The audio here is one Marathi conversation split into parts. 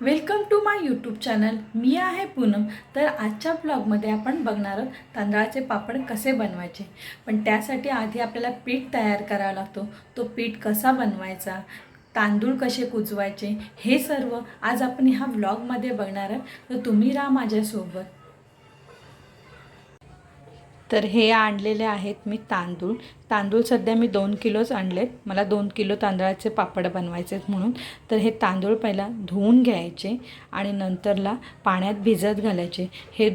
Welcome to my YouTube channel. मी आहे पूनम. तर आजच्या ब्लॉगमध्ये आपण बघणार आहोत तांदळाचे पापड कसे बनवायचे. पण त्यासाठी आधी आपल्याला पीठ तयार करावा लागतो. तो पीठ कसा बनवायचा, तांदूळ कसे कुजवायचे, हे सर्व आज आपण ह्या ब्लॉगमध्ये बघणार आहोत. तर तुम्ही राहा माझ्यासोबत. तर हे आणलेले आहेत मी तांदूळ सध्या मी 2 किलोच आणलेत. मला 2 किलो तांदळाचे पापड बनवायचे आहेत म्हणून. तर हे तांदूळ पहिला धुवून घ्यायचे आणि नंतरला पाण्यात भिजत घालायचे. हे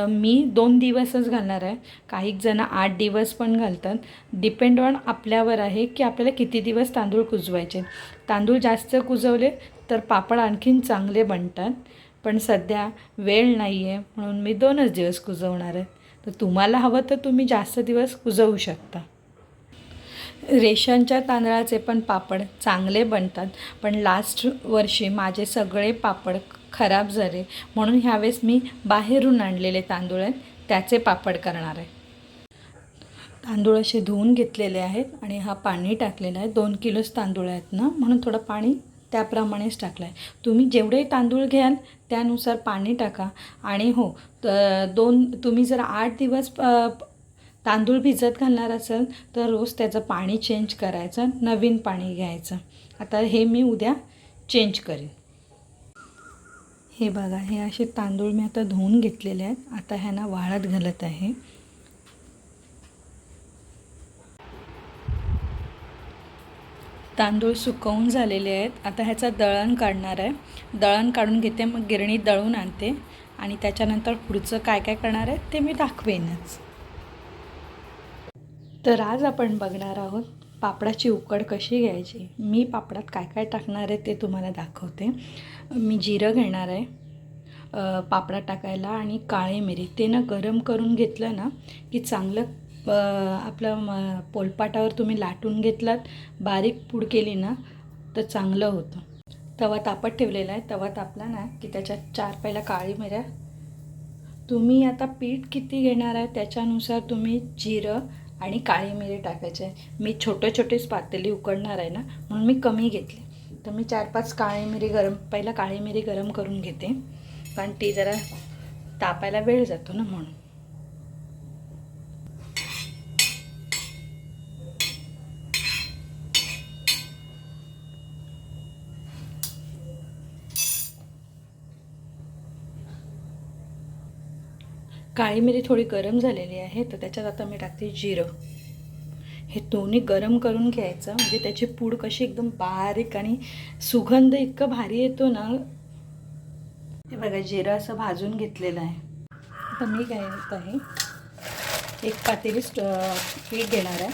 मी 2 दिवसच घालणार आहे. काही जण 8 दिवस पण घालतात. डिपेंड ऑन आपल्यावर आहे की आपल्याला किती दिवस तांदूळ कुजवायचे. तांदूळ जास्त कुजवले तर पापड आणखीन चांगले बनतात. पण सध्या वेळ नाही आहे म्हणून मी 2च दिवस कुजवणार आहे. तर तुम्हाला हवं तर तुम्ही जास्त दिवस कुजवू शकता. रेशनच्या तांदळाचे पण पापड चांगले बनतात. पण लास्ट वर्षी माझे सगळे पापड खराब झाले म्हणून ह्यावेळेस मी बाहेरून आणलेले तांदूळ आहेत त्याचे पापड करणार आहे. तांदूळ असे धुवून घेतलेले आहेत आणि हा पाणी टाकलेला आहे. 2 किलोच तांदूळ आहेत ना, म्हणून थोडं पाणी त्याप्रमाणेच टाकलं आहे. तुम्ही जेवढे तांदूळ घ्याल त्यानुसार पाणी टाका. आणि हो, तुम्ही जर 8 दिवस तांदूळ भिजत घालणार असाल तर रोज त्याचं पाणी चेंज करायचं, नवीन पाणी घ्यायचं. आता हे मी उद्या चेंज करेन. हे बघा, हे असे तांदूळ मी आता धुवून घेतलेले आहेत. आता ह्यांना वाळत घालत आहे. तांदूळ सुकवून झालेले आहेत. आता ह्याचं दळण काढणार आहे. दळण काढून घेते, मग गिरणीत दळून आणते आणि त्याच्यानंतर पुढचं काय काय करणार आहे ते मी दाखवेनच. तर आज आपण बघणार आहोत पापडाची उकड कशी घ्यायची. मी पापडात काय काय टाकणार आहे ते तुम्हाला दाखवते. मी जिरं घेणार आहे पापडात टाकायला आणि काळी मिरी. ते ना गरम करून घेतलं ना की चांगलं आपलं पोलपाटावर तुम्ही लाटून घेतलात, बारीक पूड केली ना तर चांगलं होतं. तवा तापत ठेवलेला आहे. तवा तापला ना की त्याच्यात 4 पहिला काळी मिऱ्या. तुम्ही आता पीठ किती घेणार आहे त्याच्यानुसार तुम्ही जिरं आणि काळी मिरी टाकायचे आहे. मी छोटेच पातेली उकडणार आहे ना म्हणून मी कमी घेतली. तर मी 4-5 पहिला काळी मिरी गरम करून घेते, कारण ती जरा तापायला वेळ जातो ना म्हणून. काळी मिरी थोडी गरम झालेली आहे तर त्याच्यात आता मी टाकते जिरं. हे दोन्ही गरम करून घ्यायचं म्हणजे त्याची पूड कशी एकदम बारीक आणि सुगंध इतकं भारी येतो ना. हे बघा, जिरं असं भाजून घेतलेलं आहे. आता मी काय आहे, 1 पातेली पीठ घेणार आहे.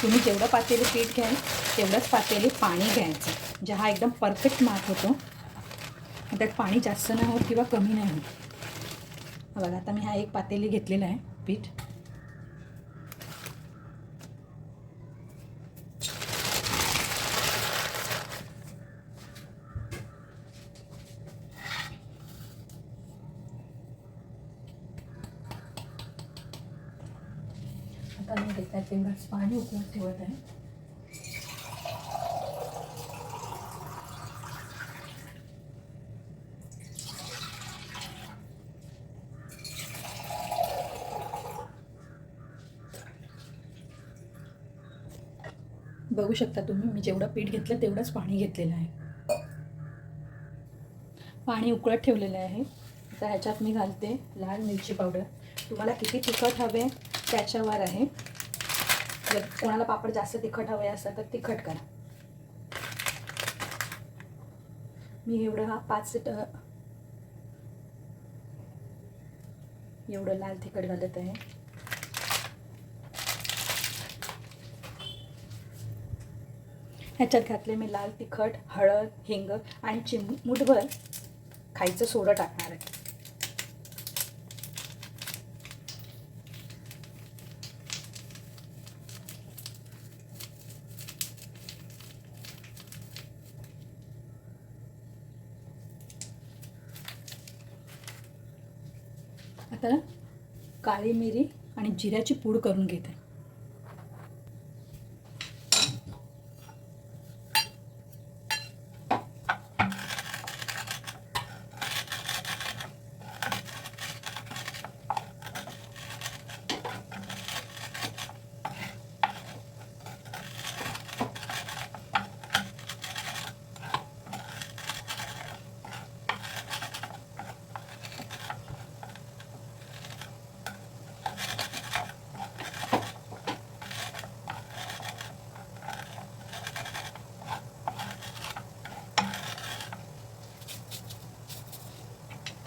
तुम्ही जेवढं पातेली पीठ घ्याल तेवढंच पातेली पाणी घ्यायचं. म्हणजे हा एकदम परफेक्ट माप होतो. त्यात पाणी जास्त नाही होत किंवा कमी नाही होत. बघा, आता मी हा 1 पातेली घेतलेला आहे पीठ. आता मी घेतला तेवढाच पाणी उकळत ठेवत आहे. बघू शकता तुम्ही, मी जेवढं पीठ घेतलं तेवढंच पाणी घेतलेलं आहे. पाणी उकळत ठेवलेलं आहे. आता ह्याच्यात मी घालते लाल मिरची पावडर. तुम्हाला किती तिखट हवे त्याच्यावर आहे. जर कोणाला पापड जास्त तिखट हवे असेल तर तिखट करा. मी एवढं 5 एवढं लाल तिखट घालत आहे. ह्याच्यात घातले मी लाल तिखट, हळद, हिंग आणि चिमूटभर खायचं सोडं टाकणार आहे. आता काळी मिरी आणि जिऱ्याची पूड करून घेते.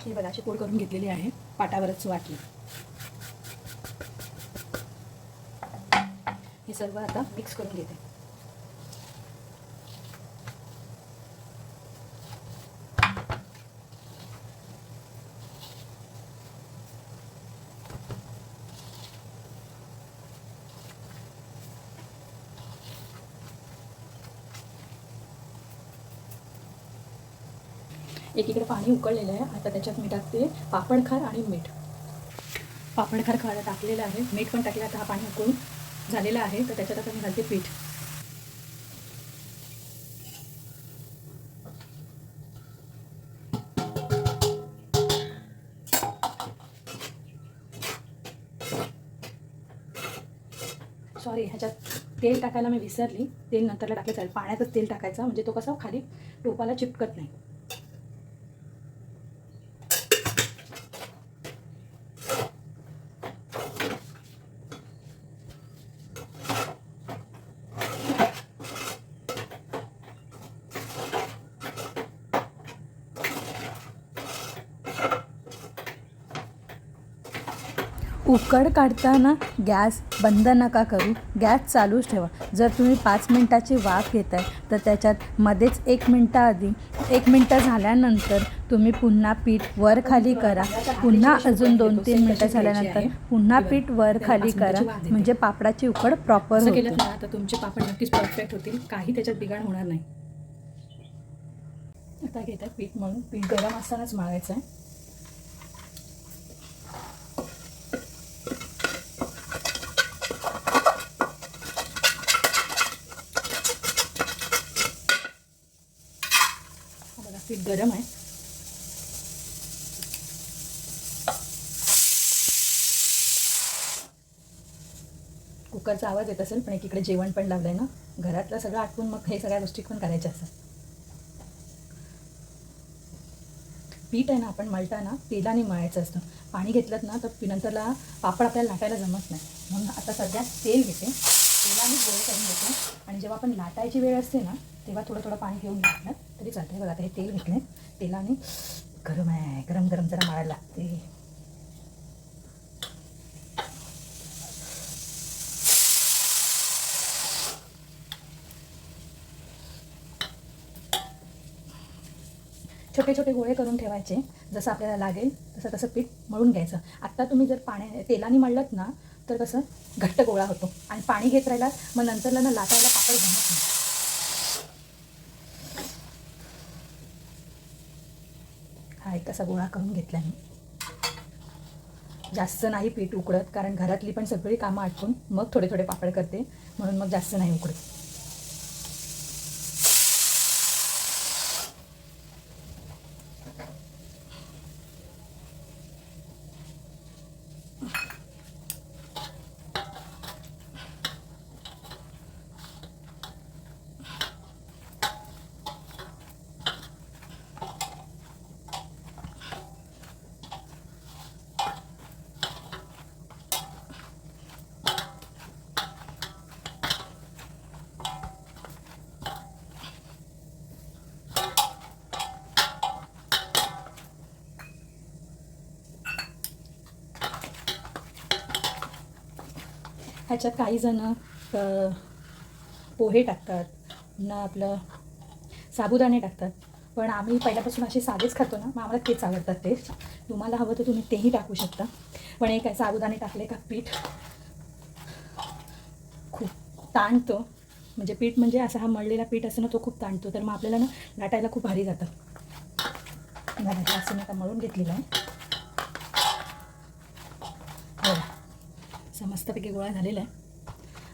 ही बघा अशी पोड करून घेतलेली आहे, पाटावरच वाटली. हे सर्व आता मिक्स करून घेते. एकीकडे पाणी उकळलेलं आहे. आता त्याच्यात मी टाकते पापडखार आणि मीठ. पापडखार खार टाकलेलं आहे, मीठ पण टाकलं. आता हा पाणी उकळून झालेलं आहे, तर त्याच्यात आता मी घालते पीठ. सॉरी, ह्याच्यात तेल टाकायला मी विसरली. तेल नंतरला टाकलं चालेल. पाण्यातच तेल टाकायचं, म्हणजे तो कसा खाली टोपाला चिपकत नाही. उकड काढताना गॅस बंद नका करू, गॅस चालूच ठेवा. जर तुम्ही 5 मिनटाची वाफ घेताय तर त्याच्यात मध्येच 1 मिनटाआधी 1 मिनटं झाल्यानंतर तुम्ही पुन्हा पीठ वर खाली करा. पुन्हा अजून 2-3 मिनटं झाल्यानंतर पुन्हा पीठ वर खाली करा, म्हणजे पापडाची उकड प्रॉपर होते. केलं ना तर तुमचे पापड नक्कीच परफेक्ट होतील, काही त्याच्यात बिघाड होणार नाही. आता घेतात पीठ मळून. पीठ गरम असतानाच मळायचं आहे. पीठ गरम आहे. कुकरचा आवाज येत असेल, पण एकीकडे जेवण पण लावलंय ना. घरातलं सगळं आटपून मग हे सगळ्या गोष्टी पण करायच्या असतात. पीठ आहे ना, आपण मळताना तेलाने मळायचं असतं. पाणी घेतलं ना तर नंतरला पापड आपल्याला लाटायला जमत नाही. म्हणून आता सध्या तेल घेते, तेलाने गोळे करून घेते. आणि जेव्हा आपण लाटायची वेळ असते ना, तेव्हा थोडं थोडं पाणी घेऊन घातलं तरी चालतं. बघा आता हे तेल घेतलं, तेलाने गरम आहे, गरम गरम जरा मळायला लागते. छोटे छोटे गोळे करून ठेवायचे, जसं आपल्याला लागेल तसं तसं पीठ मळून घ्यायचं. आत्ता तुम्ही जर तेलाने मळलत ना तर कसं घट्ट गोळा होतो, आणि पाणी घेत राहिला मग नंतरला ना लाटायला पापड जमत नाही. हा एक असा गोळा करून घेतला मी. जास्त नाही पीठ उकडत, कारण घरातली पण सगळी कामं आटपून मग थोडे थोडे पापड करते, म्हणून मग जास्त नाही उकडत. ह्याच्यात काही जण पोहे टाकतात ना, आपलं साबुदाणे टाकतात, पण आम्ही पहिल्यापासून असे साधेच खातो ना, मग आम्हाला तेच आवडतात. टेस्ट तुम्हाला हवं तर तुम्ही तेही टाकू शकता. पण एक आहे, साबुदाणे टाकले का पीठ खूप ताणतो. म्हणजे पीठ म्हणजे असा हा मळलेला पीठ असतो ना, तो खूप ताणतो. तर मग आपल्याला ना लाटायला खूप भारी जातं. असं मी आता मळून घेतलेलं आहे. हो, मस्तपैकी गोळा झालेला आहे.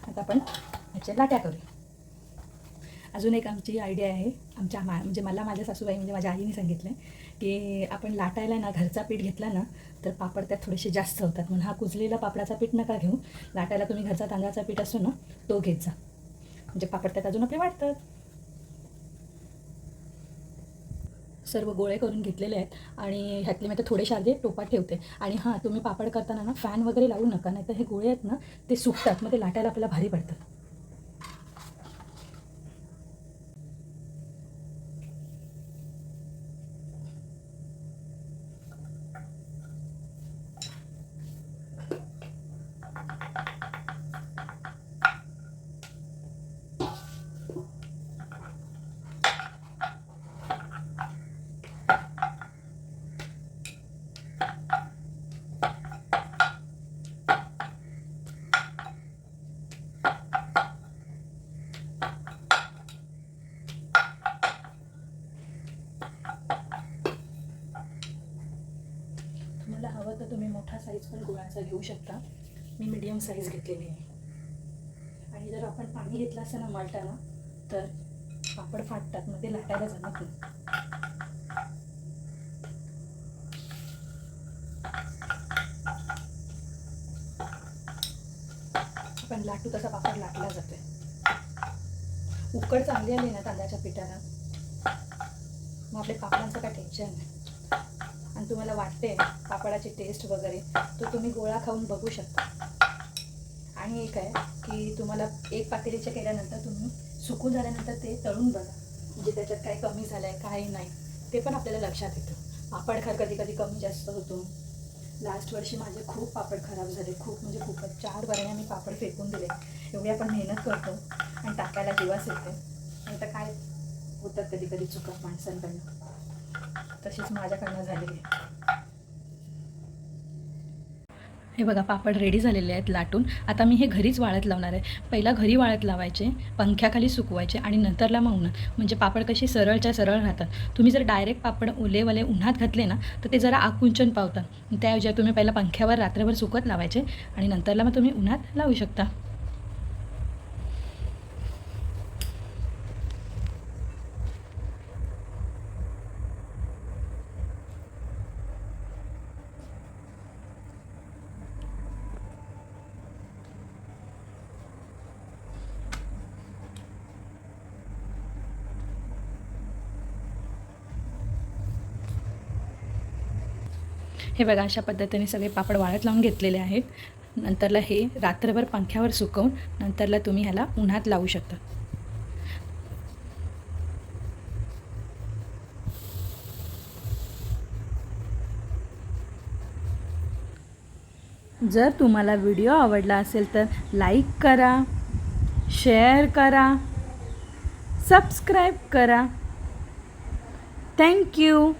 आता आपण ह्याच्या लाट्या करूया. अजून एक आमची आयडिया आहे, आमच्या म्हणजे मला माझ्या सासूबाई म्हणजे माझ्या आईने सांगितलं आहे की आपण लाटायला ना घरचा पीठ घेतला ना तर पापड त्यात थोडेसे जास्त होतात. म्हणून हा कुजलेला पापडाचा पीठ नका घेऊ, लाटायला तुम्ही घरचा तांदळाचा पीठ असतो ना तो घेत जा, म्हणजे पापड त्यात अजून आपले वाटतात. सर्व गोळे करून घेतलेले आहेत, आणि ह्यातले मी आता थोडेसे अर्धे टोपात ठेवते. आणि हां, तुम्ही पापड करताना ना फॅन वगैरे लावू नका, नाही तर हे गोळे आहेत ना ते सुकतात, मग ते लाटायला आपल्याला भारी पडतात. तुम्हाला हवं तर तुम्ही मोठा साईज पण गुळाचा घेऊ शकता. मी मीडियम साईज घेतलेली आहे. आणि जर आपण पाणी घेतलं असं ना मळताना तर पापड फाटतात, मग ते लाटायला जमत नाही. आपण लाटू तसा पापड लाटला जातोय. उकड चांगली आली ना तांदळाच्या पिठाला, मग आपल्या पापडांचं काय टेन्शन नाही. आणि तुम्हाला वाटते पापडाची टेस्ट वगैरे, तो तुम्ही गोळा खाऊन बघू शकता. आणि एक आहे की तुम्हाला एक पातेलीच्या केल्यानंतर तुम्ही सुकून झाल्यानंतर ते तळून बघा, म्हणजे त्याच्यात काय कमी झालं आहे काय नाही ते पण आपल्याला लक्षात येतं. पापड खार कधी कधी कमी जास्त होतो. लास्ट वर्षी माझे खूप पापड खराब झाले, खूप म्हणजे खूपच. 4 बरण्या मी पापड फेकून दिले. एवढी आपण मेहनत करतो आणि टाकायला जीवास येते. आणि तर काय होतात कधी कधी चुका माणसांकडनं, तशीच माझ्याकडनं झालेली आहे. हे बघा पापड रेडी झालेले आहेत लाटून. आता मी हे घरीच वाळत लावणार आहे. पहिला घरी वाळत लावायचे, पंख्याखाली सुकवायचे आणि नंतरला मग उन्हात, म्हणजे पापड कशी सरळच्या सरळ राहतात. तुम्ही जर डायरेक्ट पापड ओलेवाले उन्हात घातले ना तर ते जरा आकुंचन पावतात. त्याऐवजी तुम्ही पहिला पंख्यावर रात्रभर सुकत लावायचे आणि नंतरला मग तुम्ही उन्हात लावू शकता. हे बघा अशा पद्धतीने सगळे पापड वाळत लावून घेतलेले आहेत. नंतरला हे रात्रभर पंख्यावर सुकवून नंतरला तुम्ही ह्याला उन्हात लावू शकता. जर तुम्हाला व्हिडिओ आवडला असेल तर लाईक करा, शेअर करा, सबस्क्राईब करा. थँक्यू.